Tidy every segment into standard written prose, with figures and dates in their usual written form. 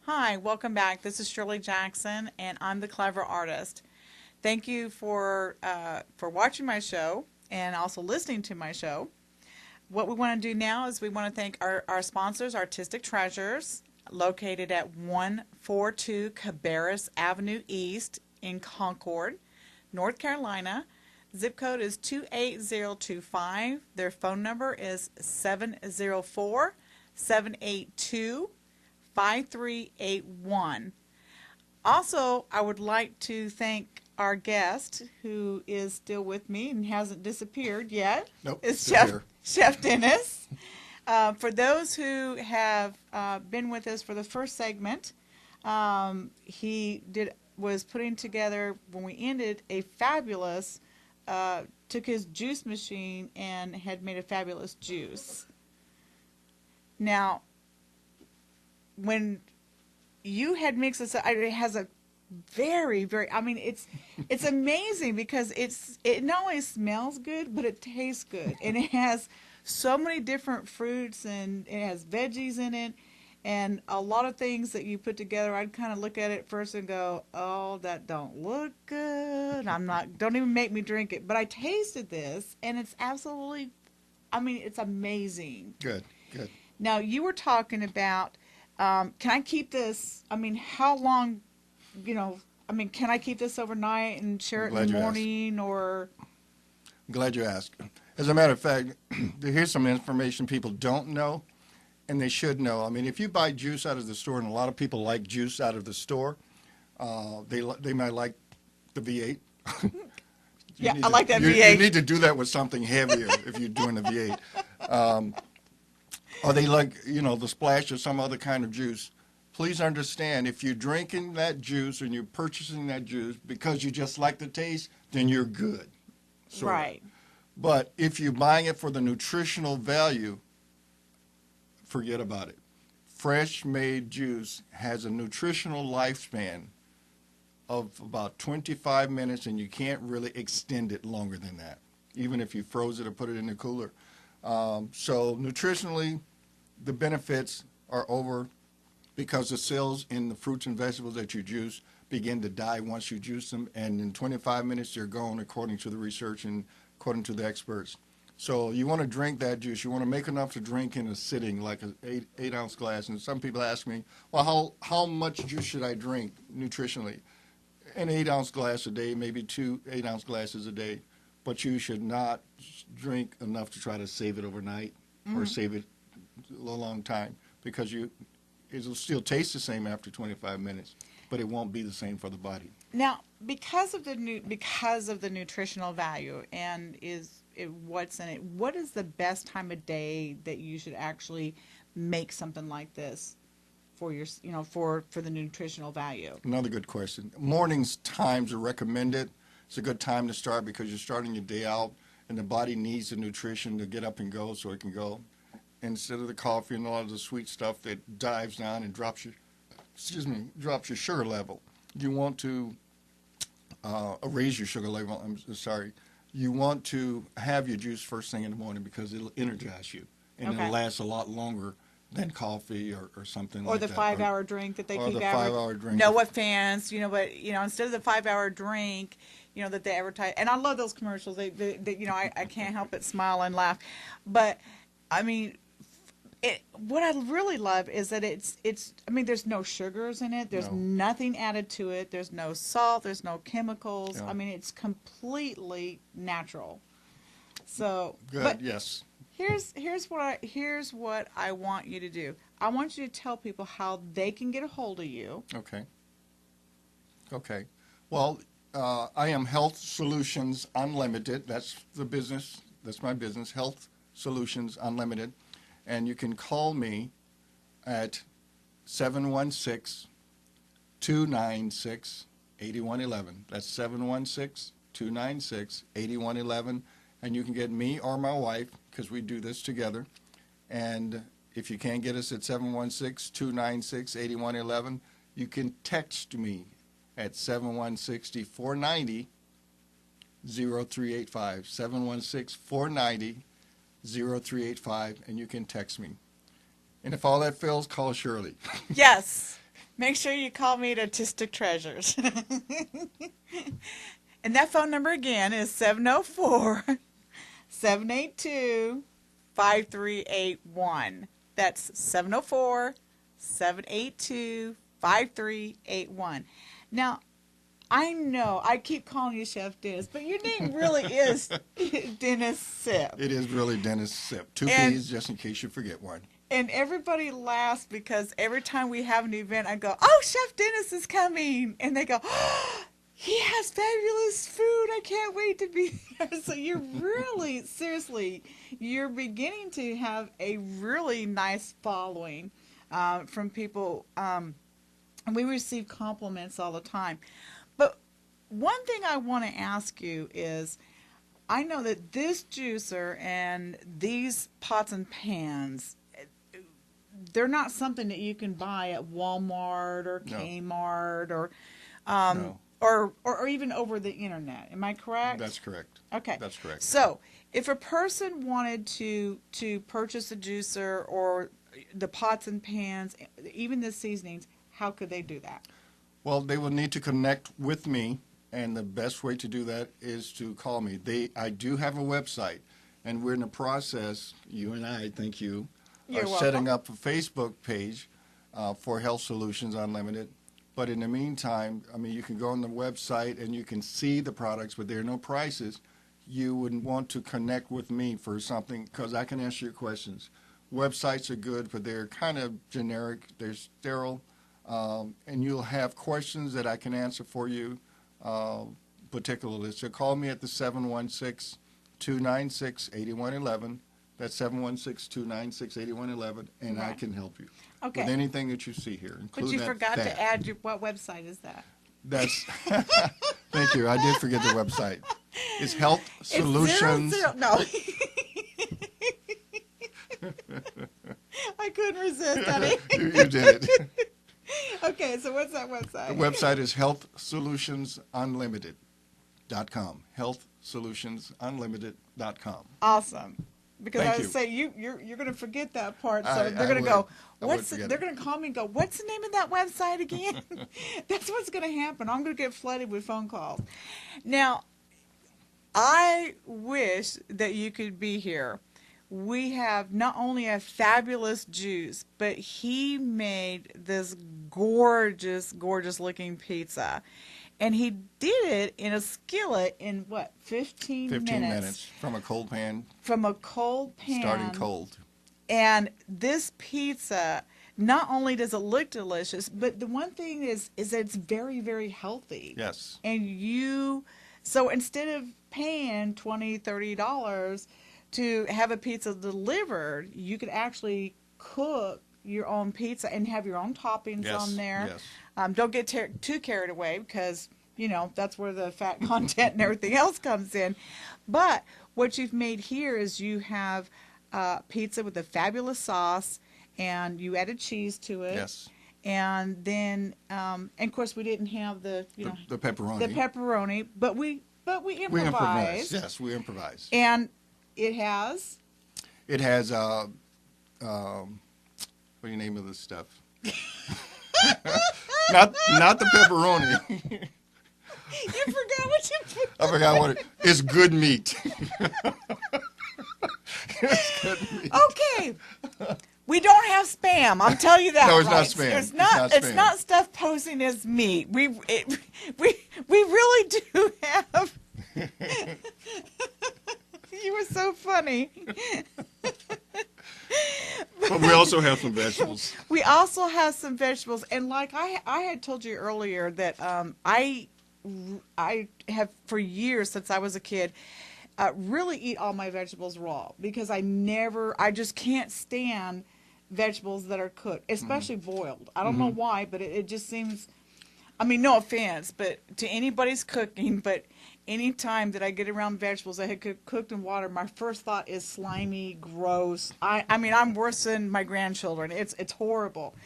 Hi, welcome back. This is Shirley Jackson, and I'm the Clever Artist. Thank you for watching my show and also listening to my show. What we want to do now is we want to thank our sponsors, Artistic Treasures, located at 142 Cabarrus Avenue East in Concord, North Carolina. Zip code is 28025. Their phone number is 704 782 5381. Also, I would like to thank our guest who is still with me and hasn't disappeared yet. Nope, Is still here. Chef Dennis. For those who have been with us for the first segment, he was putting together, when we ended, a fabulous, took his juice machine and had made a fabulous juice. Now, when you had mixed this, it has a very, very, I mean, it's amazing because it not only smells good, but it tastes good. And it has so many different fruits, and it has veggies in it, and a lot of things that you put together. I'd kind of look at it first and go, oh, that don't look good. Don't even make me drink it. But I tasted this, and it's absolutely, I mean, it's amazing. Good, good. Now, you were talking about, can I keep this, I mean, how long, can I keep this overnight and share it in the morning, or? I'm glad you asked. As a matter of fact, here's some information people don't know, and they should know. I mean, if you buy juice out of the store, and a lot of people like juice out of the store, they might like the V8. Yeah, I like that V8. You need to do that with something heavier if you're doing the V8. Or they like, the Splash or some other kind of juice. Please understand, if you're drinking that juice and you're purchasing that juice because you just like the taste, then you're good. Right. But if you're buying it for the nutritional value, forget about it. Fresh made juice has a nutritional lifespan of about 25 minutes, and you can't really extend it longer than that, even if you froze it or put it in the cooler. So nutritionally, the benefits are over because the cells in the fruits and vegetables that you juice begin to die once you juice them, and in 25 minutes they're gone, according to the research and according to the experts. So you want to drink that juice. You want to make enough to drink in a sitting, like an 8-ounce glass. And some people ask me, well, how much juice should I drink nutritionally? An 8-ounce glass a day, maybe 2 8-ounce glasses a day. But you should not drink enough to try to save it overnight or save it a long time, because it'll still taste the same after 25 minutes, but it won't be the same for the body. Now, because of the nutritional value and what's in it, what is the best time of day that you should actually make something like this for your, for the nutritional value? Another good question. Mornings times are recommended. It's a good time to start because you're starting your day out, and the body needs the nutrition to get up and go so it can go. Instead of the coffee and a lot of the sweet stuff that dives down and drops your sugar level. You want to raise your sugar level. I'm sorry. You want to have your juice first thing in the morning because it'll energize you, and it'll last a lot longer than coffee or something like that. Or the 5-hour drink that they keep advertising. Or the 5-hour drink. No offense, but instead of the 5-hour drink, that they advertise, and I love those commercials. I can't help but smile and laugh, but I mean. What I really love is that there's no sugars in it. There's nothing added to it. There's no salt. There's no chemicals. Yeah. I mean, it's completely natural. So, good. But yes. Here's what I want you to do. I want you to tell people how they can get a hold of you. Okay. Well, I am Health Solutions Unlimited. That's the business. That's my business, Health Solutions Unlimited. And you can call me at 716-296-8111. That's 716-296-8111. And you can get me or my wife, because we do this together. And if you can't get us at 716-296-8111, you can text me at 716-490-0385. 716-490-0385. 0385, and you can text me. And if all that fails, call Shirley. Yes. Make sure you call me at Artistic Treasures. And that phone number again is 704-782-5381. That's 704-782-5381. Now, I know I keep calling you Chef Dennis, but your name really is Dennis Sipp. It is really Dennis Sipp. Two P's, just in case you forget one. And everybody laughs because every time we have an event, I go, "Oh, Chef Dennis is coming," and they go, "Oh, he has fabulous food. I can't wait to be there." So you're really, seriously, you're beginning to have a really nice following from people, and we receive compliments all the time. But one thing I want to ask you is, I know that this juicer and these pots and pans, they're not something that you can buy at Walmart or Kmart or No. or even over the internet. Am I correct? That's correct. Okay. That's correct. So if a person wanted to purchase a juicer or the pots and pans, even the seasonings, how could they do that? Well, they will need to connect with me, and the best way to do that is to call me. I do have a website, and we're in the process, you and I, thank you, You're are welcome. setting up a Facebook page for Health Solutions Unlimited. But in the meantime, I mean, you can go on the website and you can see the products, but there are no prices. You wouldn't want to connect with me for something because I can answer your questions. Websites are good, but they're kind of generic. They're sterile. And you'll have questions that I can answer for you particularly. So call me at the 716-296-8111. That's 716-296-8111, and I Right. can help you Okay. with anything that you see here, But including you that forgot fat. to add what website is that? That's thank you. I did forget the website. It's Health It's Solutions. 00. No. I couldn't resist, honey. You did it. Okay, so what's that The website? website is healthsolutionsunlimited.com. Healthsolutionsunlimited.com. Awesome. Because Thank I would you. say you're going to forget that part, so I they're going to would. go. I would What's forget they're it. going to call me and go. What's the name of that website again? That's what's going to happen. I'm going to get flooded with phone calls. Now, I wish that you could be here. We have not only a fabulous juice, but he made this gorgeous, gorgeous looking pizza. And he did it in a skillet in what, 15 minutes from a cold pan, From a cold pan. starting cold. And this pizza, not only does it look delicious, but the one thing is that it's very, very healthy. Yes. And so instead of paying $20, $30 to have a pizza delivered, you could actually cook your own pizza and have your own toppings Yes, on there. yes. Don't get too carried away because, that's where the fat content and everything else comes in. But what you've made here is you have pizza with a fabulous sauce, and you added cheese to it. Yes. And then, and of course, we didn't have the pepperoni. the pepperoni, but we improvised. We improvised. Yes, we improvised. And it has. It has what do you name of this stuff? not the pepperoni. You forgot what you put. I forgot what it's good meat. It's good meat. Okay. We don't have spam. I'll tell you that. No, it's not right. spam. It's not. It's It's not spam. not stuff posing as meat. We really do have. You were so funny. But we also have some vegetables. We also have some vegetables, and like I had told you earlier that I have for years since I was a kid really eat all my vegetables raw because I just can't stand vegetables that are cooked, especially boiled. I don't know why, but it just seems. I mean, no offense, but to anybody's cooking, but any time that I get around vegetables that had cooked in water, my first thought is slimy, gross. I mean, I'm worse than my grandchildren. It's horrible.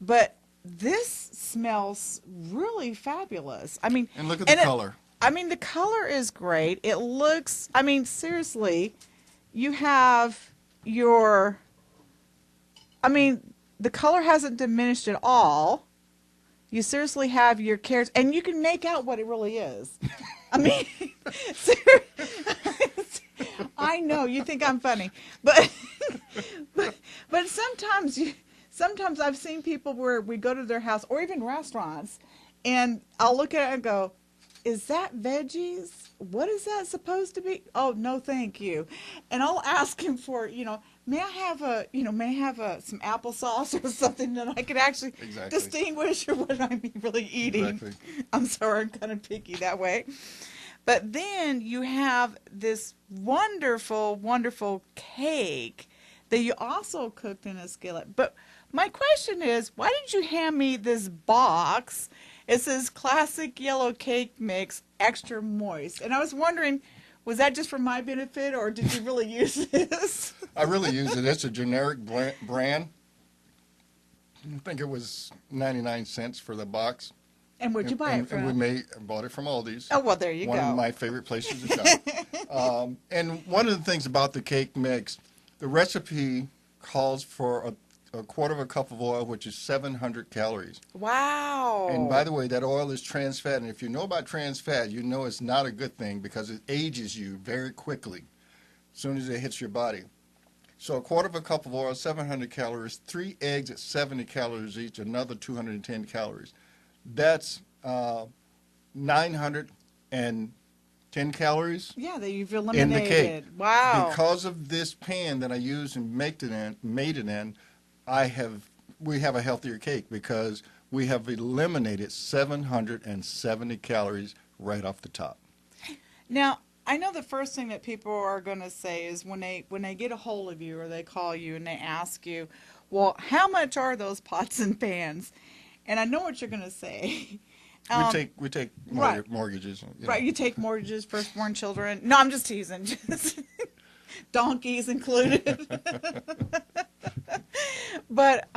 But this smells really fabulous. I mean, And look at the color. I mean, the color is great. It looks, I mean, seriously, you have the color hasn't diminished at all. you seriously have your carrots, and you can make out what it really is. I mean, I know you think I'm funny, but but sometimes I've seen people where we go to their house or even restaurants, and I'll look at it and go, "Is that veggies? What is that supposed to be?" "Oh, no, thank you." And I'll ask him for, may I have some applesauce or something that I could actually Exactly. distinguish what I'm really eating. Exactly. I'm sorry, I'm kind of picky that way. But then you have this wonderful, wonderful cake that you also cooked in a skillet. But my question is, why did you hand me this box? It says classic yellow cake mix, extra moist. And I was wondering, was that just for my benefit, or did you really use this? I really use it. It's a generic brand. I think it was 99 cents for the box. And where'd you buy it from? And we bought it from Aldi's. Oh, well, there you One go. of my favorite places to shop. And one of the things about the cake mix, the recipe calls for a quarter of a cup of oil, which is 700 calories. Wow. And by the way, that oil is trans fat. And if you know about trans fat, you know it's not a good thing because it ages you very quickly as soon as it hits your body. So a quarter of a cup of oil, 700 calories, 3 eggs at 70 calories each, another 210 calories. That's 910 calories Yeah, that you've in eliminated. the cake. Wow. Because of this pan that I used and made it in, we have a healthier cake because we have eliminated 770 calories right off the top. Now, I know the first thing that people are going to say is when they get a hold of you or they call you and they ask you, "Well, how much are those pots and pans?" And I know what you're going to say. We take right. mortgages. Right, you take mortgages, firstborn children. No, I'm just teasing. Just donkeys included. But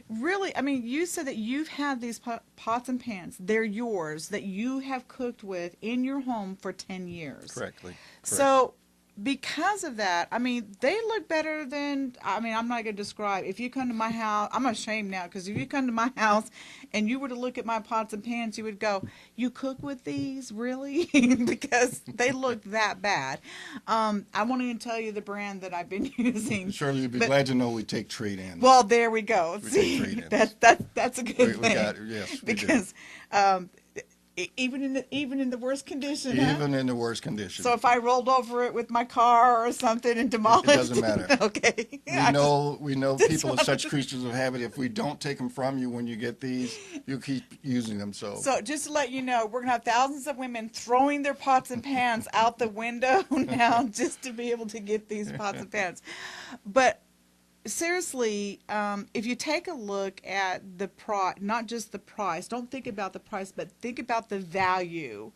really, I mean, you said that you've had these pots and pans. They're yours, that you have cooked with in your home for 10 years. Correctly. So because of that, I mean, they look better than, I mean, I'm not going to describe. If you come to my house, I'm ashamed now, because if you come to my house and you were to look at my pots and pans, you would go, "You cook with these, really?" Because they look that bad. I won't even tell you the brand that I've been using. Surely you'd be glad to know we take trade-ins. Well, there we go. We See, take trade-ins. that's a good thing. Yes, we because even in the worst condition, even in the worst condition. So if I rolled over it with my car or something and demolished it doesn't matter. Okay. We know people are such creatures of habit. If we don't take them from you when you get these, you keep using them. So just to let you know, we're gonna have thousands of women throwing their pots and pans out the window now just to be able to get these pots and pans. But seriously, if you take a look at the not just the price, don't think about the price, but think about the value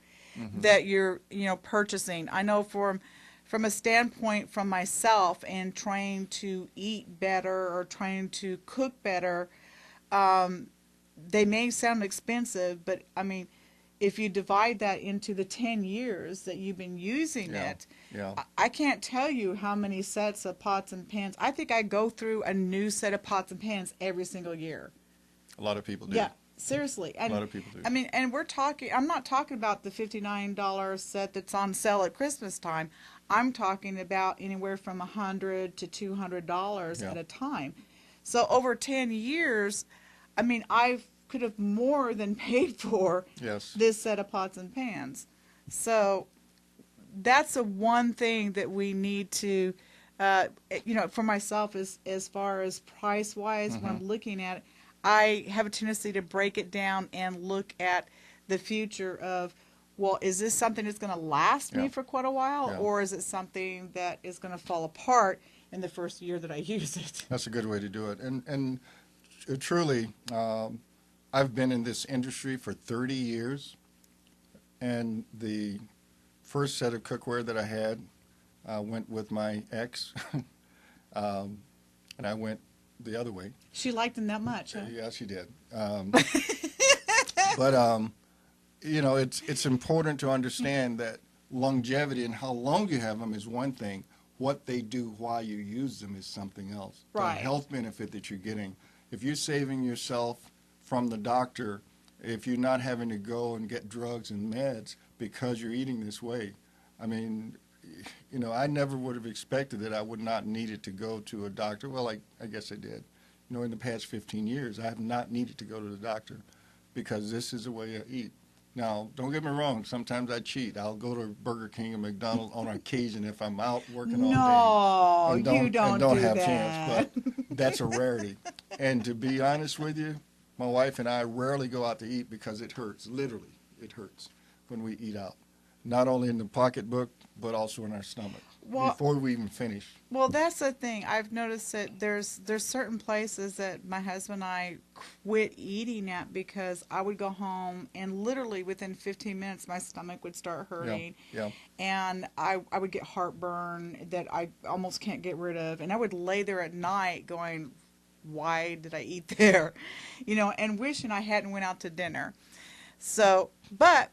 that you're purchasing. I know from a standpoint from myself and trying to eat better or trying to cook better, they may sound expensive, but I mean, if you divide that into the 10 years that you've been using it, I can't tell you how many sets of pots and pans. I think I go through a new set of pots and pans every single year. a lot of people do. Yeah, seriously. And, a lot of people do. I mean, and I'm not talking about the $59 set that's on sale at Christmas time. I'm talking about anywhere from $100 to $200 at a time. So over 10 years, I mean, could have more than paid for this set of pots and pans. So that's the one thing that we need to, for myself as far as price-wise, when I'm looking at it, I have a tendency to break it down and look at the future of, well, is this something that's going to last me for quite a while, or is it something that is going to fall apart in the first year that I use it? That's a good way to do it. And truly, I've been in this industry for 30 years, and the first set of cookware that I had went with my ex, and I went the other way. She liked them that much, huh? Yeah, she did. But it's important to understand that longevity and how long you have them is one thing. What they do while you use them is something else. Right. The health benefit that you're getting. If you're saving yourself from the doctor if you're not having to go and get drugs and meds because you're eating this way. I mean, you know, I never would have expected that I would not needed to go to a doctor. Well, I guess I did. You know, in the past 15 years, I have not needed to go to the doctor because this is the way I eat. Now, don't get me wrong. Sometimes I cheat. I'll go to Burger King or McDonald's on occasion if I'm out working all day No, you don't do have that. chance. But that's a rarity. And to be honest with you, my wife and I rarely go out to eat because it hurts. Literally, it hurts when we eat out. Not only in the pocketbook, but also in our stomach before we even finish. Well, that's the thing. I've noticed that there's certain places that my husband and I quit eating at because I would go home and literally within 15 minutes my stomach would start hurting. Yeah. And I would get heartburn that I almost can't get rid of. And I would lay there at night going, why did I eat there? You know, and wishing I hadn't went out to dinner. So, but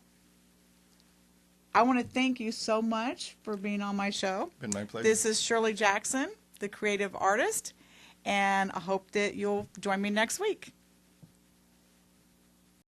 I want to thank you so much for being on my show. Been my pleasure. This is Shirley Jackson, the creative artist, and I hope that you'll join me next week.